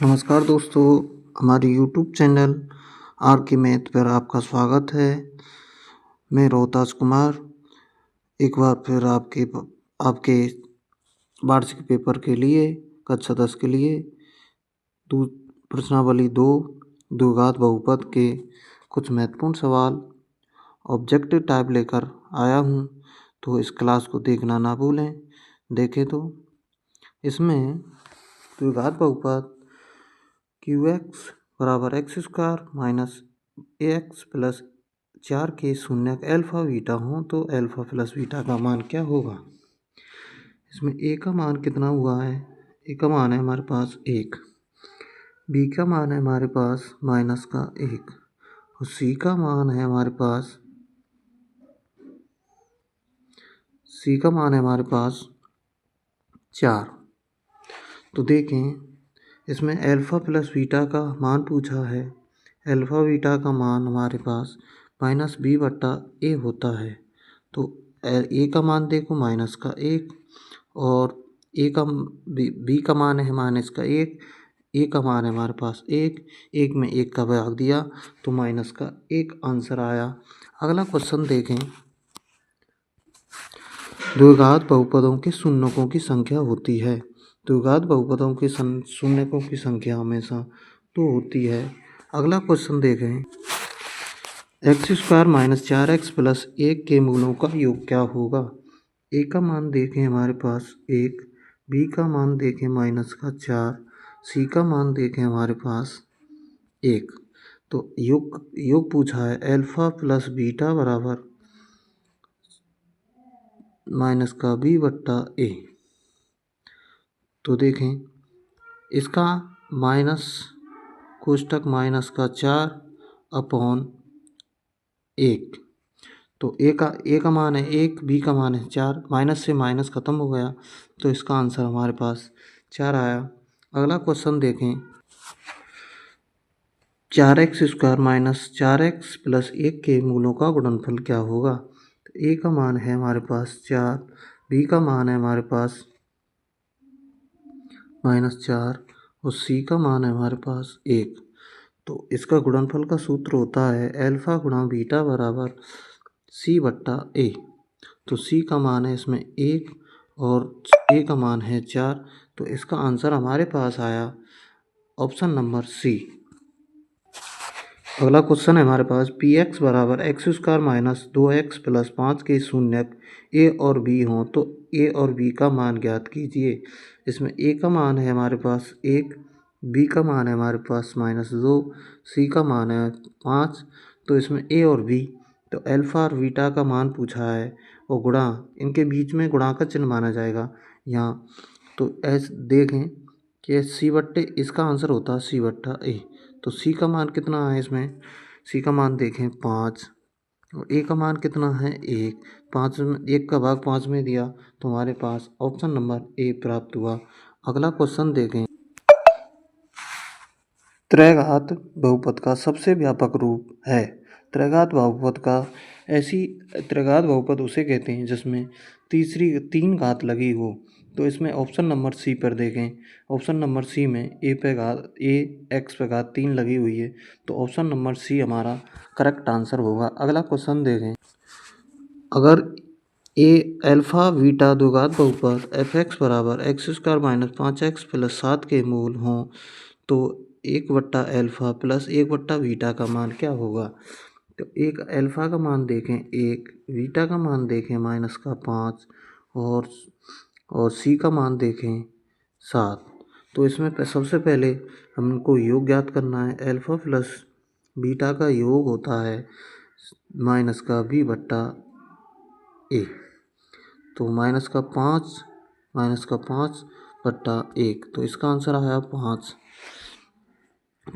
नमस्कार दोस्तों, हमारे यूट्यूब चैनल आर के मैथ पर आपका स्वागत है। मैं रोहतास कुमार एक बार फिर आपके वार्षिक पेपर के लिए कक्षा 10 के लिए प्रश्नावली 2 द्विघात बहुपद के कुछ महत्वपूर्ण सवाल ऑब्जेक्टिव टाइप लेकर आया हूँ, तो इस क्लास को देखना ना भूलें। देखें तो इसमें द्विघात बहुपद QX बराबर x² माइनस AX प्लस 4 के शून्यक अल्फ़ा बीटा हों तो अल्फ़ा प्लस बीटा का मान क्या होगा। इसमें A का मान कितना हुआ है? A का मान है हमारे पास 1, B का मान है हमारे पास माइनस का 1 और C का मान है हमारे पास 4। तो देखें इसमें अल्फ़ा प्लस बीटा का मान पूछा है। अल्फ़ा बीटा का मान हमारे पास माइनस B/A होता है। तो A का मान देखो माइनस का 1 और B का मान है माइनस का 1, A का मान है हमारे पास 1 में 1 का भाग दिया तो माइनस का 1 आंसर आया। अगला क्वेश्चन देखें। द्विघात बहुपदों के शून्यकों की संख्या होती है। द्विघात बहुपदों के शून्यकों की संख्या हमेशा 2 होती है। अगला क्वेश्चन देखें। x² माइनस 4x प्लस 1 के मूलों का योग क्या होगा। A का मान देखें हमारे पास 1, B का मान देखें माइनस का 4, C का मान देखें हमारे पास 1। तो योग पूछा है अल्फ़ा प्लस बीटा बराबर माइनस का B/A। तो देखें इसका माइनस कोष्टक माइनस का 4/1। तो ए का मान है 1, B का मान है 4, माइनस से माइनस ख़त्म हो गया तो इसका आंसर हमारे पास 4 आया। अगला क्वेश्चन देखें। 4x² माइनस 4x प्लस 1 के मूलों का गुणनफल क्या होगा। तो ए का मान है हमारे पास 4, B का मान है हमारे पास माइनस 4 और C का मान है हमारे पास 1। तो इसका गुणनफल का सूत्र होता है अल्फ़ा गुणा बीटा बराबर C/A। तो C का मान है इसमें 1 और A का मान है 4। तो इसका आंसर हमारे पास आया ऑप्शन नंबर C। अगला क्वेश्चन है हमारे पास Px बराबर x² माइनस 2x प्लस 5 के शून्यक A और B हों तो A और B का मान ज्ञात कीजिए। इसमें A का मान है हमारे पास 1, B का मान है हमारे पास -2, C का मान है 5। तो इसमें A और B तो अल्फ़ा और बीटा का मान पूछा है और गुणा इनके बीच में गुणा का चिन्ह माना जाएगा यहाँ। तो ऐसे देखें कि C/A इसका आंसर होता है C/A। तो C का मान कितना है इसमें, C का मान देखें 5 और A का मान कितना है 1, 5 में 1 का भाग 5 में दिया तो हमारे पास ऑप्शन नंबर A प्राप्त हुआ। अगला क्वेश्चन देखें। त्रैघात बहुपद का सबसे व्यापक रूप है। त्रैघात बहुपद उसे कहते हैं जिसमें 3 घात लगी हो। तो इसमें ऑप्शन नंबर C पर देखें। ऑप्शन नंबर C में x पे घात 3 लगी हुई है तो ऑप्शन नंबर C हमारा करेक्ट आंसर होगा। अगला क्वेश्चन देखें। अगर अल्फ़ा बीटा द्विघात बहुपद fx बराबर x² माइनस 5x प्लस 7 के मूल हों तो 1/अल्फ़ा प्लस 1/बीटा का मान क्या होगा। तो एक अल्फ़ा का मान देखें 1, बीटा का मान देखें माइनस का 5 और C का मान देखें 7। तो इसमें सबसे पहले हमको योग ज्ञात करना है। अल्फ़ा प्लस बीटा का योग होता है माइनस का B/A। तो माइनस का 5/1 तो इसका आंसर आया 5।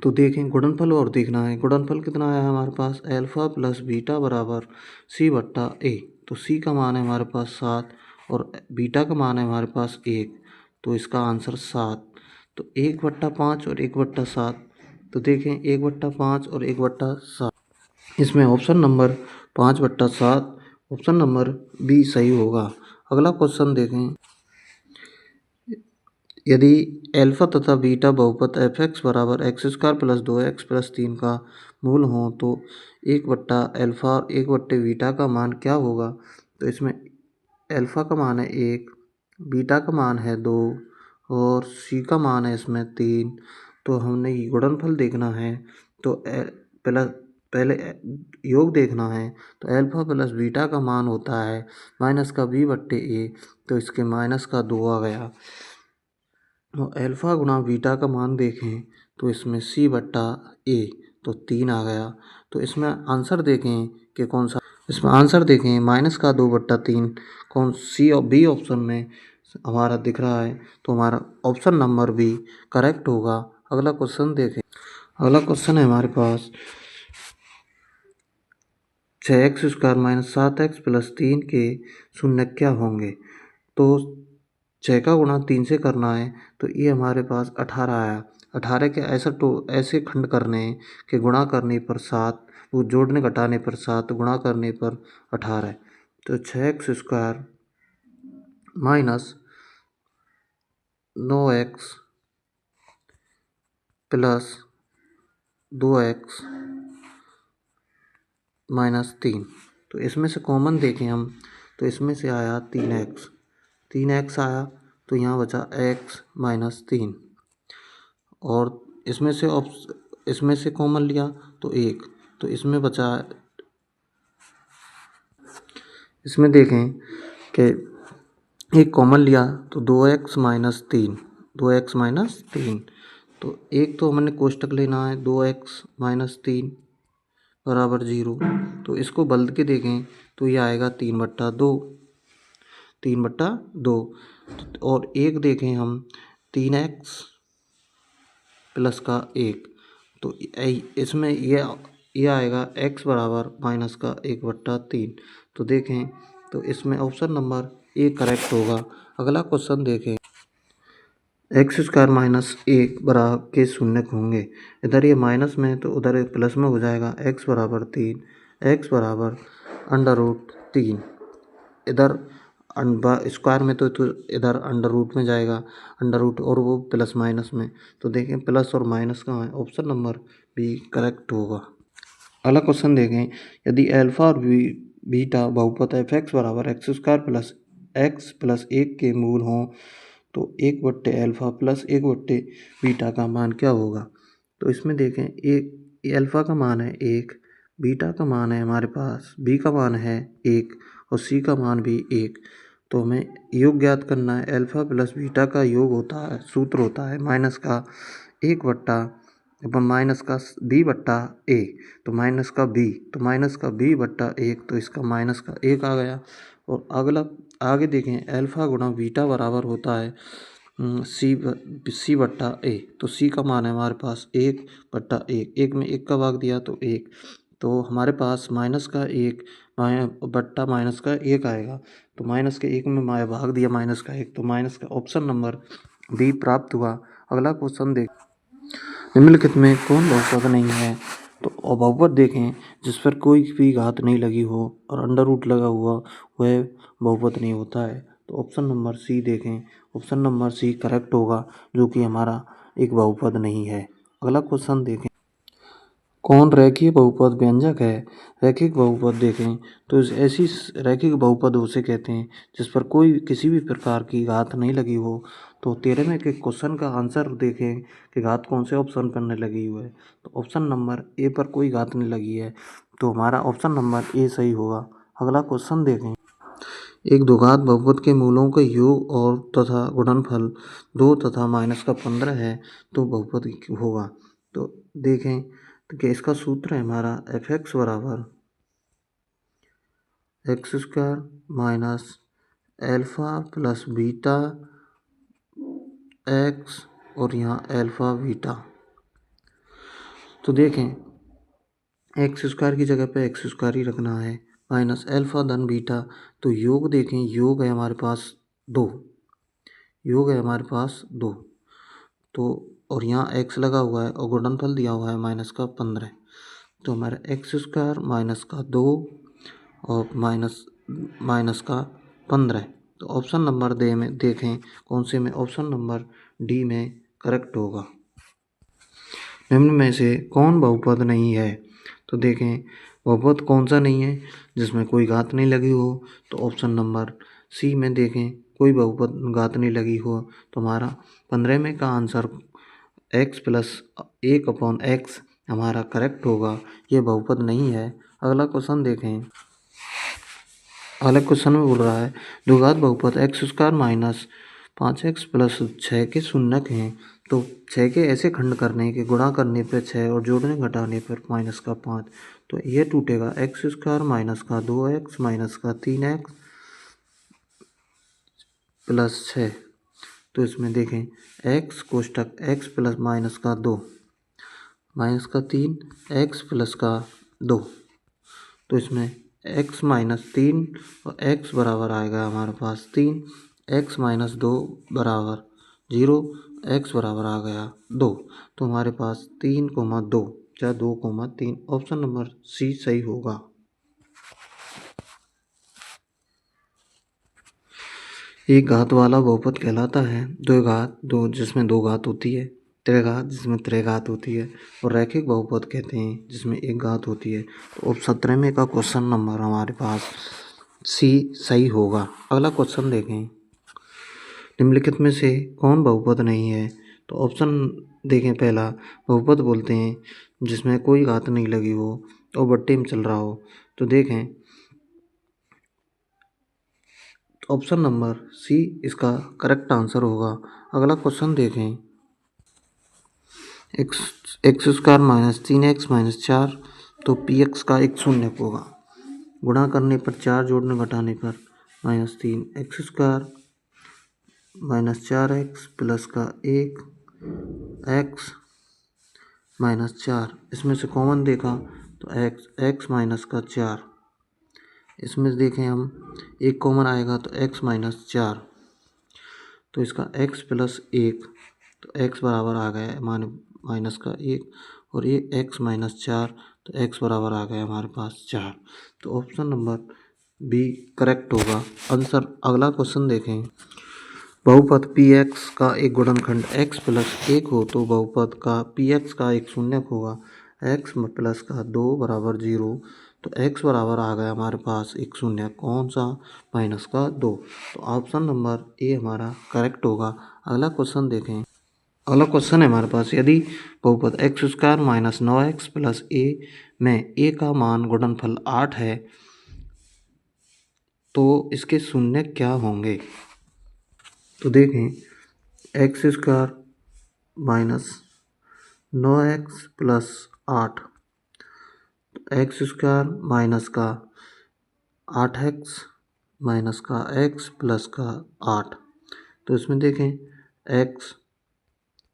तो देखें गुणनफल और देखना है। गुणनफल कितना आया हमारे पास अल्फ़ा प्लस बीटा बराबर C/A। तो C का मान है हमारे पास 7 और बीटा का मान है हमारे पास 1 तो इसका आंसर 7। तो 1/5 और 1/7 तो देखें 1/5 और 1/7 इसमें option number 5/7 option number B सही होगा। अगला क्वेश्चन देखें। यदि अल्फा तथा बीटा बहुपद एफ एक्स बराबर x square plus 2x plus 3 का मूल हो तो 1/अल्फा और 1/बीटा का मान क्या होगा। तो इसमें अल्फा का मान है 1, बीटा का मान है 2 और सी का मान है इसमें 3। तो हमने ये गुणनफल देखना है तो प्लस पहले योग देखना है तो अल्फा प्लस बीटा का मान होता है माइनस का b/a, तो इसके माइनस का 2 आ गया। और अल्फा गुणा बीटा का मान देखें तो इसमें c/a तो 3 आ गया। तो इसमें आंसर देखें कि कौन सा, इसमें आंसर देखें माइनस का 2/3 कौन सी और बी ऑप्शन में हमारा दिख रहा है, तो हमारा ऑप्शन नंबर बी करेक्ट होगा। अगला क्वेश्चन देखें। अगला क्वेश्चन है हमारे पास 6x² माइनस 7x प्लस 3 के शून्य क्या होंगे। तो 6 का गुणा 3 से करना है तो ये हमारे पास 18 आया। 18 के ऐसे खंड करने हैं कि गुणा करने पर 7, वो जोड़ने घटाने पर 7, गुणा करने पर 18। तो 6x² minus 9x plus 2x minus 3। तो इसमें से कॉमन देखें हम तो इसमें से आया 3x आया, तो यहाँ बचा x माइनस 3। और इसमें से कॉमन लिया तो 1, तो इसमें बचा, इसमें देखें कि एक कॉमन लिया तो 2x माइनस 3, 2x माइनस 3। तो एक तो हमने कोष्टक लेना है 2x माइनस 3 बराबर 0। तो इसको बदल के देखें तो ये आएगा 3/2, 3/2। और एक देखें हम 3x प्लस का 1, तो इसमें ये आएगा x बराबर माइनस का 1/3। तो देखें तो इसमें ऑप्शन नंबर ए करेक्ट होगा। अगला क्वेश्चन देखें। x² माइनस 1 बराबर के शून्य होंगे। इधर ये माइनस में तो उधर प्लस में हो जाएगा। x बराबर 3, x बराबर √3। इधर स्क्वायर में तो इधर अंडर रूट में जाएगा, अंडर रूट और वो प्लस माइनस में। तो देखें प्लस और माइनस कहाँ है, ऑप्शन नंबर बी करेक्ट होगा। अगला क्वेश्चन देखें। यदि अल्फा और बीटा बहुपद एफ एक्स बराबर x² प्लस x प्लस 1 के मूल हों तो 1/अल्फा प्लस 1/बीटा का मान क्या होगा। तो इसमें देखें एक अल्फा का मान है 1, बीटा का मान है हमारे पास, बी का मान है 1 और सी का मान भी 1। तो हमें योग ज्ञात करना है। अल्फा प्लस बीटा का योग होता है, सूत्र होता है माइनस का 1 माइनस का b/a, तो माइनस का b, तो माइनस का b/1, तो इसका माइनस का 1 आ गया। और अगला आगे देखें अल्फा गुणा बीटा बराबर होता है c/a, तो c का मान है हमारे पास 1/1, 1 में 1 का भाग दिया तो 1, तो हमारे पास माइनस का 1 बट्टा माइनस का 1 आएगा। तो माइनस के 1 में भाग दिया माइनस का 1, तो माइनस का ऑप्शन नंबर बी प्राप्त हुआ। अगला क्वेश्चन देख। निम्नलिखित में कौन बहुपद नहीं है। तो बहुपद देखें जिस पर कोई भी घात नहीं लगी हो और अंडर रूट लगा हुआ, वह बहुपद नहीं होता है। तो ऑप्शन नंबर सी देखें, ऑप्शन नंबर सी करेक्ट होगा, जो कि हमारा एक बहुपद नहीं है। अगला क्वेश्चन देखें। कौन रेखीय बहुपद व्यंजक है। रैखिक बहुपद देखें तो ऐसी रैखिक बहुपद उसे कहते हैं जिस पर कोई किसी भी प्रकार की घात नहीं लगी हो। तो 13वें के क्वेश्चन का आंसर देखें कि घात कौन से ऑप्शन पर नहीं लगी हुई है। तो ऑप्शन नंबर ए पर कोई घात नहीं लगी है, तो हमारा ऑप्शन नंबर ए सही होगा। अगला क्वेश्चन देखें। एक द्विघात बहुपद के मूलों का योग और तथा गुणनफल 2 तथा माइनस का 15 है तो बहुपद होगा। तो देखें कि इसका सूत्र है हमारा एफ एक्स बराबर x² minus alpha plus beta x और यहाँ अल्फा बीटा। तो देखें x² की जगह पे x² ही रखना है, माइनस अल्फा धन बीटा। तो योग देखें, योग है हमारे पास 2, योग है हमारे पास 2। तो और यहाँ x लगा हुआ है और गुणनफल दिया हुआ है माइनस का 15। तो हमारा x² माइनस का 2 और माइनस का 15। तो ऑप्शन नंबर दे में देखें कौन से में, ऑप्शन नंबर डी में करेक्ट होगा। निम्न में से कौन बहुपद नहीं है? तो देखें बहुपद कौन सा नहीं है जिसमें कोई घात नहीं लगी हो, तो ऑप्शन नंबर सी में देखें कोई बहुपद घात नहीं लगी हो, तो हमारा 15 में का आंसर x प्लस 1/x हमारा करेक्ट होगा, ये बहुपद नहीं है। अगला क्वेश्चन देखें। अगला क्वेश्चन में बोल रहा है द्विघात बहुपद x² माइनस 5x प्लस 6 के शून्यक हैं, तो 6 के ऐसे खंड करने के गुणा करने पर 6 और जोड़ने घटाने पर माइनस का 5, तो ये टूटेगा x² माइनस का 2x माइनस का 3x प्लस 6। तो इसमें देखें x कोष्टक x प्लस माइनस का 2 माइनस का 3 x प्लस का 2, तो इसमें x माइनस 3 और x बराबर आएगा हमारे पास 3, x माइनस 2 बराबर 0, x बराबर आ गया 2, तो हमारे पास 3,2 या 2,3 ऑप्शन नंबर सी सही होगा। एक घात वाला बहुपद कहलाता है द्विघात दो जिसमें दो घात होती है, त्रिघात जिसमें त्रिघात होती है, और रैखिक बहुपद कहते हैं जिसमें एक घात होती है। तो अब 17वें का क्वेश्चन नंबर हमारे पास सी सही होगा। अगला क्वेश्चन देखें। निम्नलिखित में से कौन बहुपद नहीं है? तो ऑप्शन देखें। पहला बहुपद बोलते हैं जिसमें कोई घात नहीं लगी हो और बट्टे में चल रहा हो, तो देखें ऑप्शन नंबर सी इसका करेक्ट आंसर होगा। अगला क्वेश्चन देखें। x² माइनस 3x माइनस 4, तो px का एक शून्य होगा। गुणा करने पर 4 जोड़ने घटाने पर -3 x² माइनस 4x प्लस का 1 x माइनस 4, इसमें से कॉमन देखा तो x माइनस का 4, इसमें देखें हम एक कॉमन आएगा तो x माइनस 4, तो इसका x प्लस 1, तो x बराबर आ गया माइनस का 1 और ये x माइनस 4, तो x बराबर आ गया हमारे पास 4, तो ऑप्शन नंबर बी करेक्ट होगा आंसर। अगला क्वेश्चन देखें। बहुपद px का एक गुणनखंड x प्लस 1 हो तो बहुपद का px का एक शून्यक होगा x प्लस का 2 बराबर 0, तो x बराबर आ गया हमारे पास एक शून्य, कौन सा? माइनस का 2, तो ऑप्शन नंबर ए हमारा करेक्ट होगा। अगला क्वेश्चन देखें। अगला क्वेश्चन है हमारे पास। यदि बहुपद x² minus 9x plus a में a का मान गुणनफल 8 है तो इसके शून्य क्या होंगे? तो देखें x² minus 9x plus 8, x² minus का 8x माइनस का x प्लस का 8, तो इसमें देखें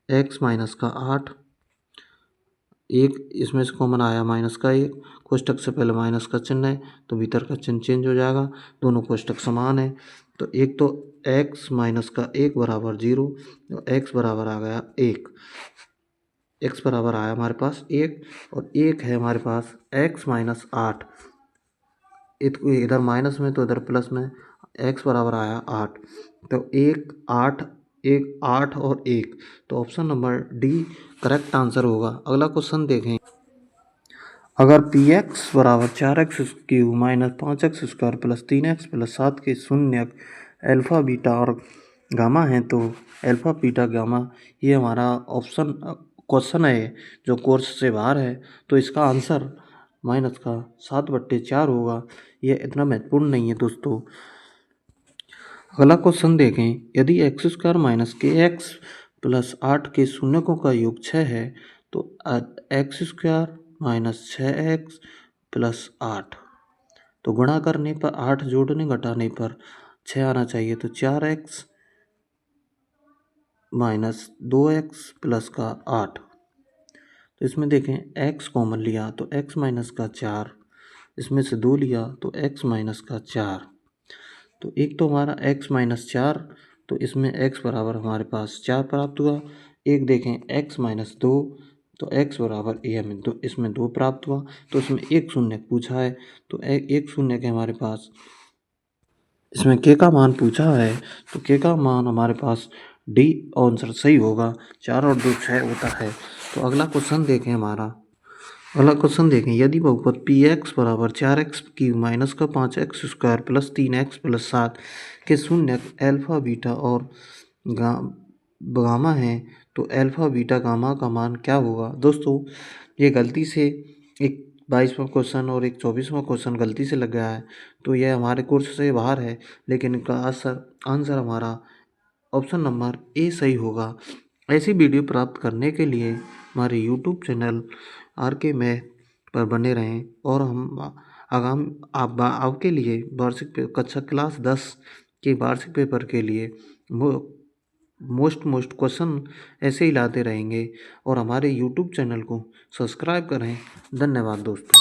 x माइनस का 8, एक इसमें से कॉमन आया माइनस का 1, कोष्टक से पहले माइनस का चिन्ह है तो भीतर का चिन्ह चेंज हो जाएगा, दोनों कोष्टक समान है, तो एक तो x माइनस का 1 बराबर 0, तो x बराबर आ गया 1, x बराबर आया हमारे पास 1 और 1 है हमारे पास x माइनस 8, इधर माइनस में तो इधर प्लस में, x बराबर आया 8, तो 8 और 1, तो option number D correct answer होगा। अगला क्वेश्चन देखें। अगर px बराबर 4x³ minus 5x² plus 3x plus 7 के शून्यक अल्फ़ा बीटा और गामा हैं तो अल्फ़ा बीटा गामा, ये हमारा ऑप्शन क्वेश्चन है जो कोर्स से बाहर है, तो इसका आंसर माइनस का 7/4 होगा। ये इतना महत्वपूर्ण नहीं है दोस्तों। अगला क्वेश्चन देखें। यदि x² माइनस kx प्लस 8 के शून्यकों का योग 6 है तो x² माइनस 6x प्लस 8, तो गुणा करने पर 8 जोड़ने घटाने पर 6 आना चाहिए, तो 4x माइनस 2x प्लस का 8, तो इसमें देखें x कॉमन लिया तो x माइनस का 4, इसमें से 2 लिया तो x माइनस का 4, तो एक तो हमारा x माइनस 4, तो इसमें x बराबर हमारे पास 4 प्राप्त हुआ। एक देखें x माइनस 2, तो x बराबर ए हमें तो इसमें 2 प्राप्त हुआ, तो इसमें एक शून्य पूछा है, तो एक शून्य के हमारे पास इसमें k का मान पूछा है, तो k का मान हमारे पास डी आंसर सही होगा। 4 और 2 6 होता है। तो अगला क्वेश्चन देखें हमारा। अगला क्वेश्चन देखें, यदि बहुपद पी एक्स बराबर 4x³ माइनस का 5x² प्लस 3x प्लस 7 के शून्य अल्फा बीटा और गामा है तो अल्फा बीटा गामा का मान क्या होगा। दोस्तों ये गलती से एक 22वां क्वेश्चन और एक 24वां क्वेश्चन गलती से लग गया है, तो यह हमारे कोर्स से बाहर है, लेकिन इनका आंसर हमारा ऑप्शन नंबर ए सही होगा। ऐसी वीडियो प्राप्त करने के लिए हमारे यूट्यूब चैनल RK मैथ पर बने रहें और हम आपके लिए वार्षिक कक्षा क्लास 10 के वार्षिक पेपर के लिए मोस्ट क्वेश्चन ऐसे ही लाते रहेंगे और हमारे यूट्यूब चैनल को सब्सक्राइब करें। धन्यवाद दोस्तों।